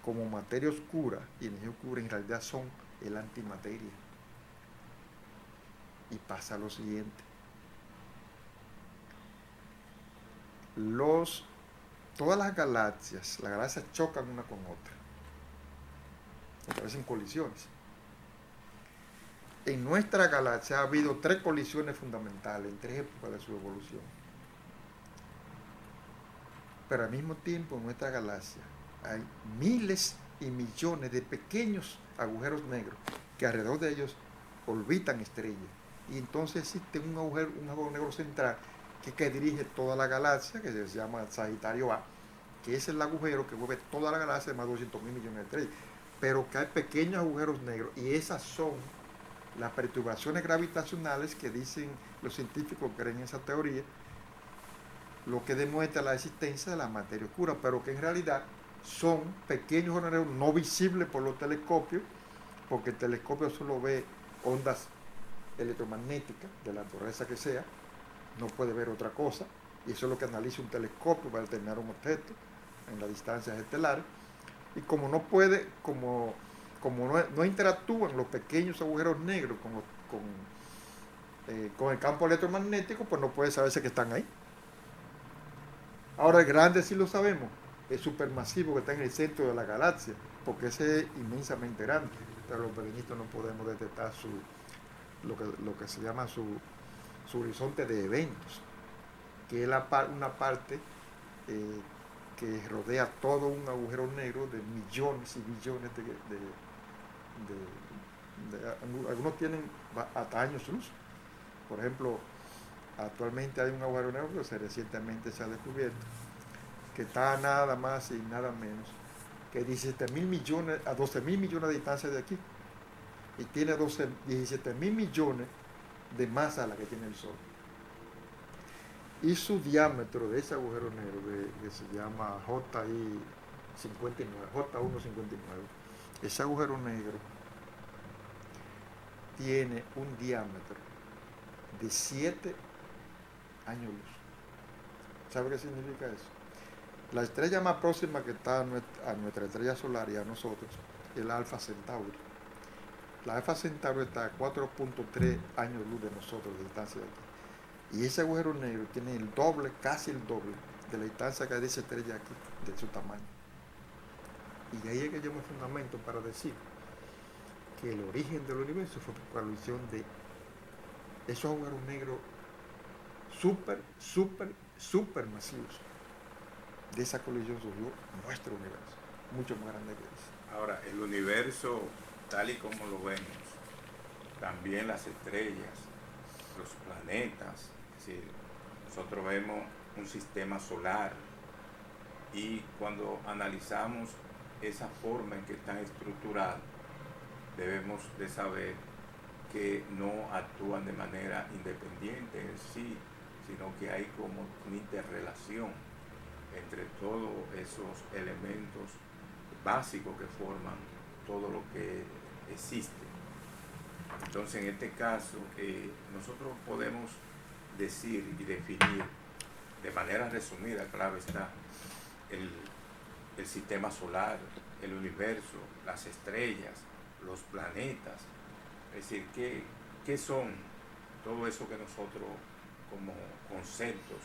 como materia oscura y energía oscura en realidad son el antimateria. Y pasa lo siguiente. Todas las galaxias chocan una con otra. Aparecen colisiones. En nuestra galaxia ha habido 3 colisiones fundamentales en 3 épocas de su evolución. Pero al mismo tiempo en nuestra galaxia hay miles y millones de pequeños agujeros negros que alrededor de ellos orbitan estrellas. Y entonces existe un agujero negro central que dirige toda la galaxia, que se llama Sagitario A, que es el agujero que mueve toda la galaxia de más de 200.000 millones de estrellas. Pero que hay pequeños agujeros negros y esas son las perturbaciones gravitacionales que dicen los científicos que creen en esa teoría, lo que demuestra la existencia de la materia oscura, pero que en realidad son pequeños agujeros negros no visibles por los telescopios, porque el telescopio solo ve ondas electromagnéticas de la naturaleza que sea, no puede ver otra cosa, y eso es lo que analiza un telescopio para determinar un objeto en las distancias estelares. Y como no puede, como no interactúan los pequeños agujeros negros con el campo electromagnético, pues no puede saberse que están ahí. Ahora el grande sí lo sabemos, es supermasivo que está en el centro de la galaxia, porque ese es inmensamente grande, pero los pequeñitos no podemos detectar lo que se llama su horizonte de eventos, que es una parte que rodea todo un agujero negro de millones y billones algunos tienen hasta años luz. Por ejemplo, actualmente hay un agujero negro que recientemente se ha descubierto, que está nada más y nada menos que 17.000 millones a 12.000 millones de distancia de aquí, y tiene 17.000 millones de masa a la que tiene el Sol. Y su diámetro de ese agujero negro, que se llama J159, ese agujero negro tiene un diámetro de 7 años luz. ¿Sabe qué significa eso? La estrella más próxima que está a nuestra estrella solar y a nosotros es la Alfa Centauri. La Alfa Centauri está a 4.3 años luz de nosotros, de distancia de aquí. Y ese agujero negro tiene el doble, casi el doble, de la distancia que hay de esa estrella aquí, de su tamaño. Y ahí es que yo me fundamento para decir que el origen del universo fue por la colisión de esos agujeros negros súper masivos. De esa colisión surgió nuestro universo, mucho más grande que eso. Ahora, el universo, tal y como lo vemos, también las estrellas, los planetas, es decir, nosotros vemos un sistema solar y cuando analizamos esa forma en que están estructurados, debemos de saber que no actúan de manera independiente en sí, sino que hay como una interrelación entre todos esos elementos básicos que forman todo lo que existe. Entonces, en este caso, nosotros podemos decir y definir de manera resumida, claro está, el sistema solar, el universo, las estrellas, los planetas. Es decir, ¿qué son todo eso que nosotros como conceptos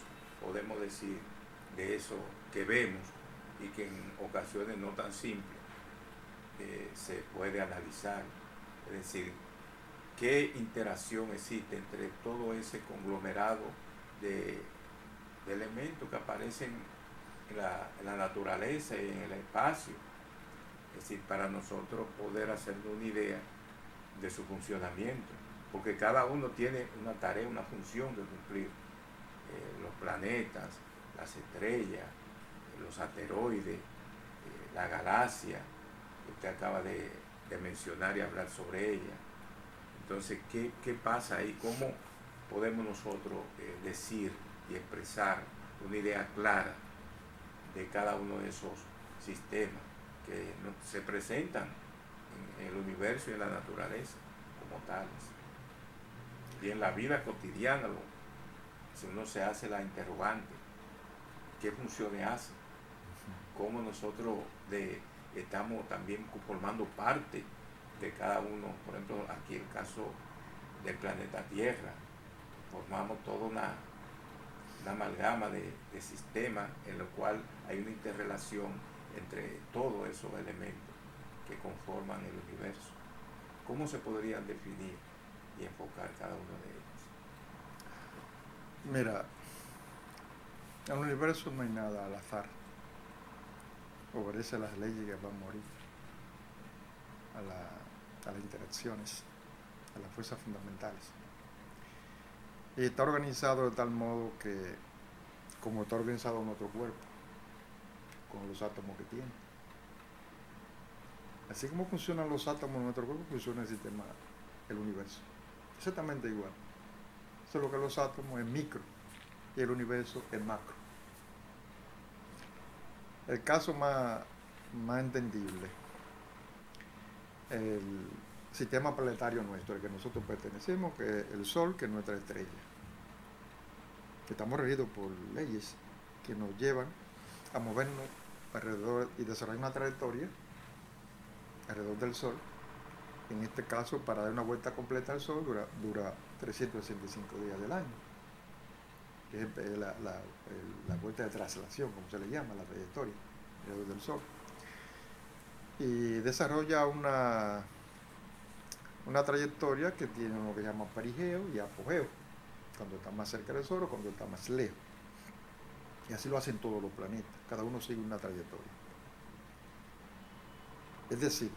podemos decir de eso que vemos y que en ocasiones no tan simples se puede analizar? Es decir, ¿qué interacción existe entre todo ese conglomerado de elementos que aparecen en la naturaleza y en el espacio? Es decir, para nosotros poder hacernos una idea de su funcionamiento, porque cada uno tiene una tarea, una función que cumplir. Los planetas, las estrellas, los asteroides, la galaxia, que usted acaba de mencionar y hablar sobre ella. Entonces, ¿qué pasa ahí? ¿Cómo podemos nosotros decir y expresar una idea clara de cada uno de esos sistemas que se presentan en el universo y en la naturaleza como tales? Y en la vida cotidiana, si uno se hace la interrogante, ¿qué funciones hace? ¿Cómo nosotros estamos también formando parte de cada uno? Por ejemplo, aquí el caso del planeta Tierra, formamos toda una amalgama de sistemas en lo cual hay una interrelación entre todos esos elementos que conforman el universo. ¿Cómo se podrían definir y enfocar cada uno de ellos? Mira, en el universo no hay nada al azar. Obedece las leyes que van a morir, a las interacciones, a las fuerzas fundamentales. Y está organizado de tal modo que, como está organizado nuestro cuerpo, con los átomos que tiene. Así como funcionan los átomos en nuestro cuerpo, funciona el sistema, el universo. Exactamente igual. Solo que los átomos es micro y el universo es macro. El caso más entendible, el sistema planetario nuestro, al que nosotros pertenecemos, que es el Sol, que es nuestra estrella. Que estamos regidos por leyes que nos llevan a movernos alrededor y desarrollar una trayectoria alrededor del Sol. En este caso, para dar una vuelta completa al Sol dura 365 días del año, que es la vuelta de traslación, como se le llama, la trayectoria alrededor del Sol. Y desarrolla una trayectoria que tiene lo que se llama perigeo y apogeo, cuando está más cerca del Sol o cuando está más lejos. Y así lo hacen todos los planetas, cada uno sigue una trayectoria. Es decir,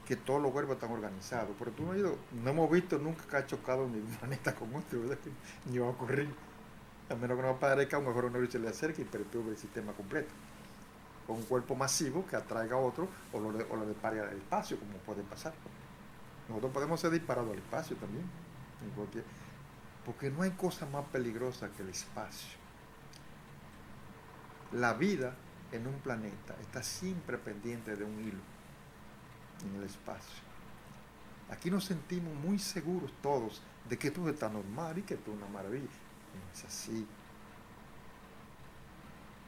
que todos los cuerpos están organizados, pero no hemos visto nunca que ha chocado ningún planeta con otro, ¿verdad? Ni va a ocurrir, a menos que no aparezca un agujero negro y se le acerque y perturbe el sistema completo, con un cuerpo masivo que atraiga a otro o lo dispare al espacio, como puede pasar. Nosotros podemos ser disparados al espacio también, porque no hay cosa más peligrosa que el espacio. La vida en un planeta está siempre pendiente de un hilo en el espacio. Aquí nos sentimos muy seguros todos de que todo está normal y que todo es una maravilla. No es así.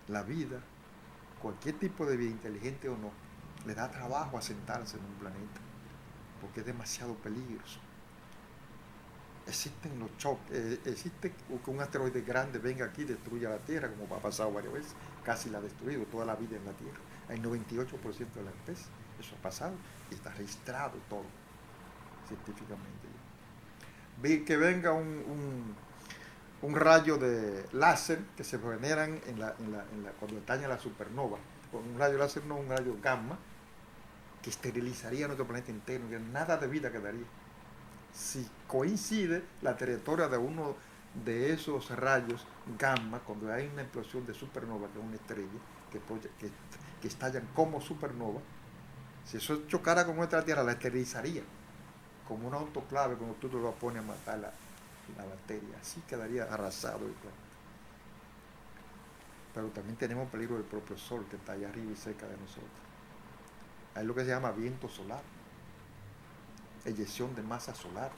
La vida, cualquier tipo de vida, inteligente o no, le da trabajo asentarse en un planeta, porque es demasiado peligroso. Existen los choques, existe que un asteroide grande venga aquí y destruya la Tierra, como ha pasado varias veces, casi la ha destruido toda la vida en la Tierra. Hay 98% de la especie, eso ha pasado y está registrado todo científicamente. que venga un rayo de láser que se generan cuando estalla la supernova. Con un rayo láser, no un rayo gamma, que esterilizaría nuestro planeta entero, que nada de vida quedaría. Si coincide la trayectoria de uno de esos rayos gamma, cuando hay una explosión de supernova, que es una estrella, que estallan como supernova, si eso chocara con nuestra Tierra, la esterilizaría, como un autoclave cuando tú te lo pones a matar la bacteria. Así quedaría arrasado el planeta. Pero también tenemos peligro del propio Sol, que está allá arriba y cerca de nosotros. Hay lo que se llama viento solar, eyección de masa solar,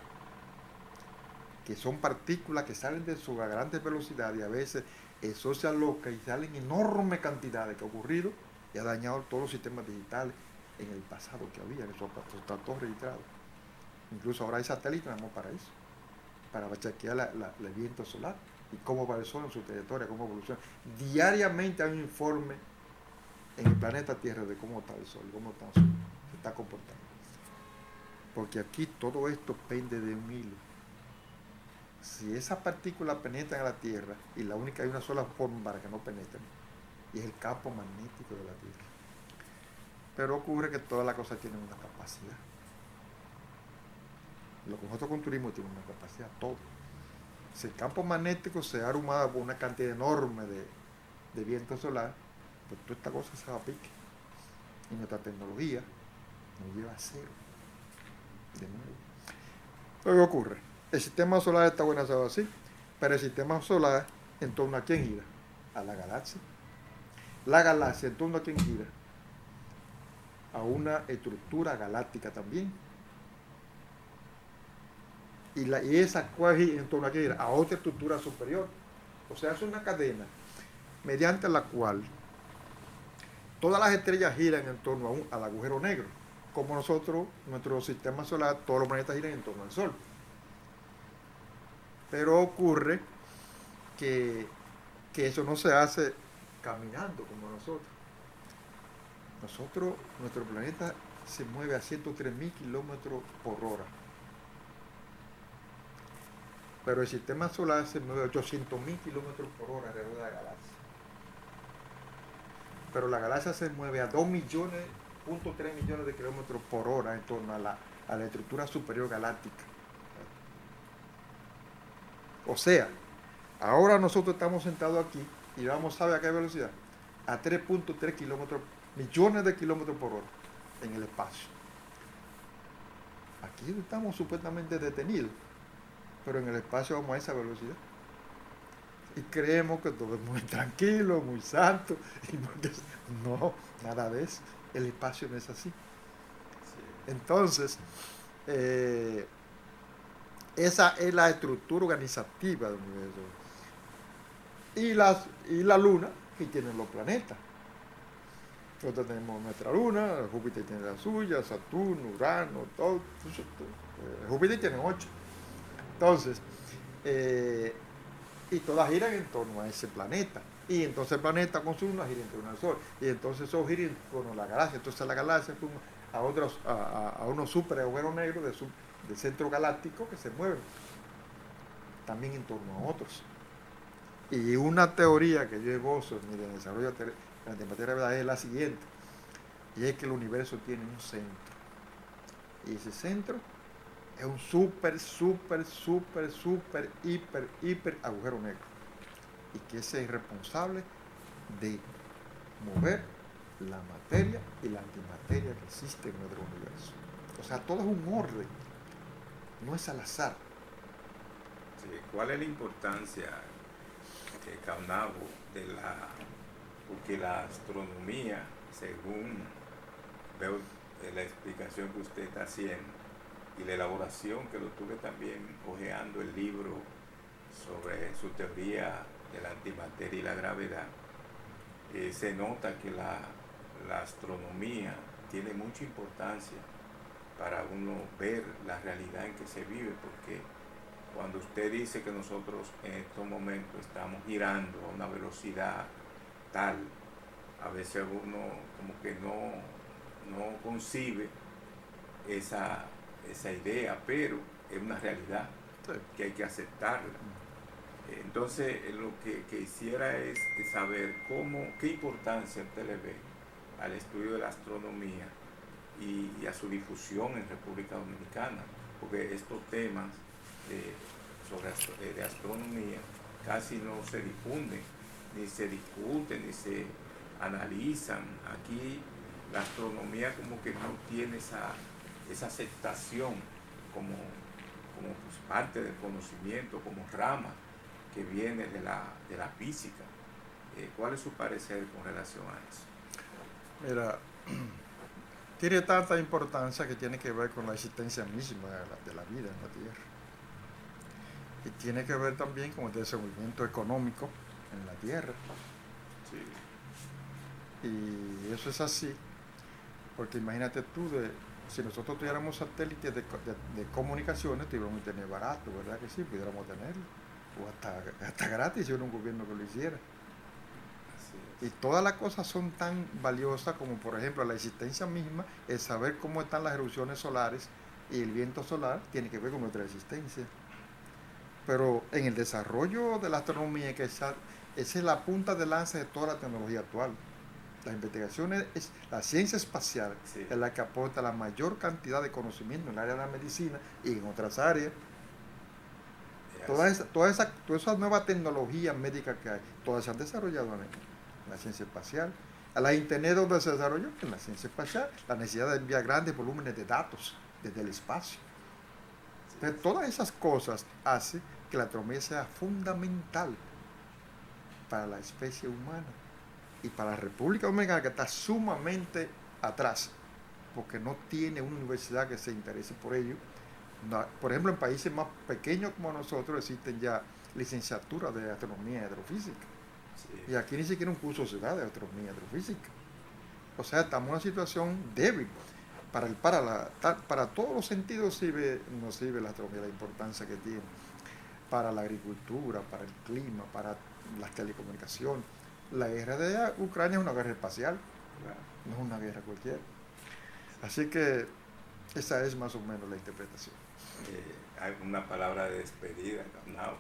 que son partículas que salen de su a grandes velocidades y a veces eso se aloca y salen enormes cantidades, que ha ocurrido y ha dañado todos los sistemas digitales en el pasado que había, eso está todo registrado. Incluso ahora hay satélites para eso, para chequear el viento solar y cómo va el Sol en su trayectoria, cómo evoluciona. Diariamente hay un informe en el planeta Tierra de cómo está el Sol, cómo se está comportando. Porque aquí todo esto pende de un hilo. Si esas partículas penetran a la Tierra, y la única hay una sola forma para que no penetren, y es el campo magnético de la Tierra. Pero ocurre que todas las cosas tienen una capacidad. Lo que nosotros construimos tiene una capacidad, todo. Si el campo magnético se ha arrumado por una cantidad enorme de viento solar, pues toda esta cosa se va a pique. Y nuestra tecnología nos lleva a cero. De nuevo. ¿Qué ocurre? El sistema solar está organizado así, pero el sistema solar, ¿en torno a quién gira? A la galaxia. La galaxia, ¿en torno a quién gira? A una estructura galáctica también. Y esa cual en torno a quién gira? A otra estructura superior. O sea, es una cadena mediante la cual todas las estrellas giran en torno al agujero negro. Como nosotros, nuestro sistema solar, todos los planetas giran en torno al Sol. Pero ocurre que eso no se hace caminando como nosotros. Nuestro planeta se mueve a 103.000 kilómetros por hora. Pero el sistema solar se mueve a 800.000 kilómetros por hora alrededor de la galaxia. Pero la galaxia se mueve a 2.3 millones de kilómetros por hora en torno a la estructura superior galáctica. O sea, ahora nosotros estamos sentados aquí y vamos, ¿sabe a qué velocidad? A 3.3 millones de kilómetros por hora en el espacio. Aquí estamos supuestamente detenidos, pero en el espacio vamos a esa velocidad. Y creemos que todo es muy tranquilo, muy santo. No, nada de eso. El espacio no es así. Entonces, esa es la estructura organizativa del universo. Y la luna, que tienen los planetas. Nosotros tenemos nuestra luna, Júpiter tiene la suya, Saturno, Urano, todo. Júpiter tiene 8. Entonces, y todas giran en torno a ese planeta. Y entonces el planeta con su luna gira en torno al Sol. Y entonces eso gira en torno a la galaxia. Entonces la galaxia a unos super agujeros negros del centro galáctico que se mueven también en torno a otros. Y una teoría que yo gozo en mi desarrollo de la antimateria de gravedad es la siguiente, y es que el universo tiene un centro, y ese centro es un super, hiper agujero negro, y que ese es responsable de mover la materia y la antimateria que existe en nuestro universo. O sea, todo es un orden, no es al azar. Sí, ¿cuál es la importancia, Caunabo, porque la astronomía, según veo la explicación que usted está haciendo y la elaboración que lo tuve también hojeando el libro sobre su teoría de la antimateria y la gravedad, se nota que la astronomía tiene mucha importancia para uno ver la realidad en que se vive, porque cuando usted dice que nosotros en estos momentos estamos girando a una velocidad tal, a veces uno como que no concibe esa idea, pero es una realidad. Sí. que hay que aceptarla. Entonces, lo que quisiera es saber qué importancia usted le ve al estudio de la astronomía y a su difusión en República Dominicana, porque estos temas de astronomía casi no se difunden, ni se discuten, ni se analizan. Aquí la astronomía como que no tiene esa aceptación como pues, parte del conocimiento, como rama que viene de la física. ¿Cuál es su parecer con relación a eso? Mira, tiene tanta importancia que tiene que ver con la existencia misma de la vida en la Tierra. Y tiene que ver también con el desenvolvimiento económico en la Tierra. Sí. Y eso es así, porque imagínate tú, si nosotros tuviéramos satélites de comunicaciones, tuviéramos que tener barato, ¿verdad que sí? Pudiéramos tenerlo. O hasta gratis si hubiera un gobierno que lo hiciera. Y todas las cosas son tan valiosas como, por ejemplo, la existencia misma, el saber cómo están las erupciones solares y el viento solar tiene que ver con nuestra existencia. Pero en el desarrollo de la astronomía, esa es la punta de lanza de toda la tecnología actual. Las investigaciones, la ciencia espacial Sí. es la que aporta la mayor cantidad de conocimiento en el área de la medicina y en otras áreas. Todas esas nuevas tecnologías médicas que hay, todas se han desarrollado en la ciencia espacial. A la Internet, ¿dónde se desarrolló? En la ciencia espacial. La necesidad de enviar grandes volúmenes de datos desde el espacio. Entonces, todas esas cosas hacen que la astronomía sea fundamental para la especie humana y para la República Dominicana, que está sumamente atrás, porque no tiene una universidad que se interese por ello. No, por ejemplo, en países más pequeños como nosotros existen ya licenciaturas de astronomía y astrofísica. Sí. Y aquí ni siquiera un curso se da de astronomía y astrofísica. O sea, estamos en una situación débil. Para todos los sentidos nos sirve la astronomía, la importancia que tiene. Para la agricultura, para el clima, para las telecomunicaciones. La guerra de Ucrania es una guerra espacial, no es una guerra cualquiera. Así que esa es más o menos la interpretación. Hay una palabra de despedida, Caunabo,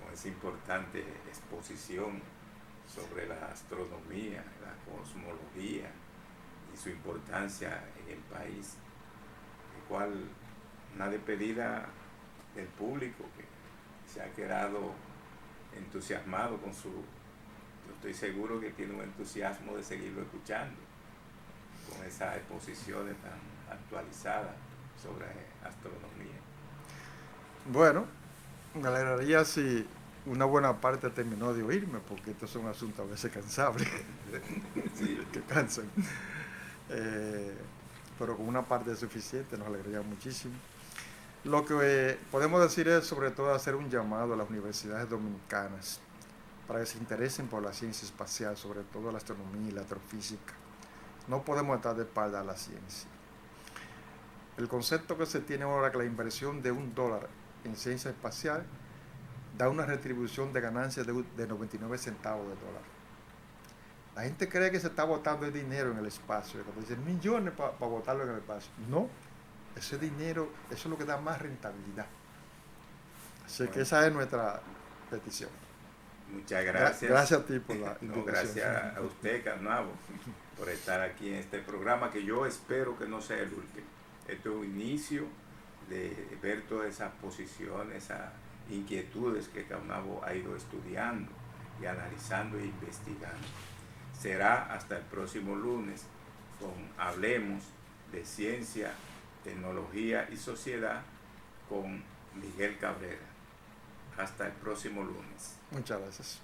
con esa importante exposición sobre la astronomía, la cosmología y su importancia en el país. Una despedida del público que se ha quedado entusiasmado con yo estoy seguro que tiene un entusiasmo de seguirlo escuchando, con esas exposiciones tan actualizadas sobre astronomía. Bueno, me alegraría si una buena parte terminó de oírme, porque estos son asuntos a veces cansables, Sí. que cansan. Pero con una parte suficiente nos alegraría muchísimo. Lo que podemos decir es sobre todo hacer un llamado a las universidades dominicanas para que se interesen por la ciencia espacial, sobre todo la astronomía y la astrofísica. No podemos estar de espalda a la ciencia. El concepto que se tiene ahora que la inversión de $1 en ciencia espacial da una retribución de ganancias de 99 centavos de dólar. La gente cree que se está botando el dinero en el espacio, como dicen millones para botarlo en el espacio. No, ese dinero, eso es lo que da más rentabilidad. Así que esa es nuestra petición. Muchas gracias. Gracias a ti por la invitación. No, gracias a usted, Caunabo, por estar aquí en este programa que yo espero que no sea el último. Esto es un inicio de ver todas esas posiciones, esas inquietudes que Caunabo ha ido estudiando y analizando e investigando. Será hasta el próximo lunes con Hablemos de Ciencia, Tecnología y Sociedad con Miguel Cabrera. Hasta el próximo lunes. Muchas gracias.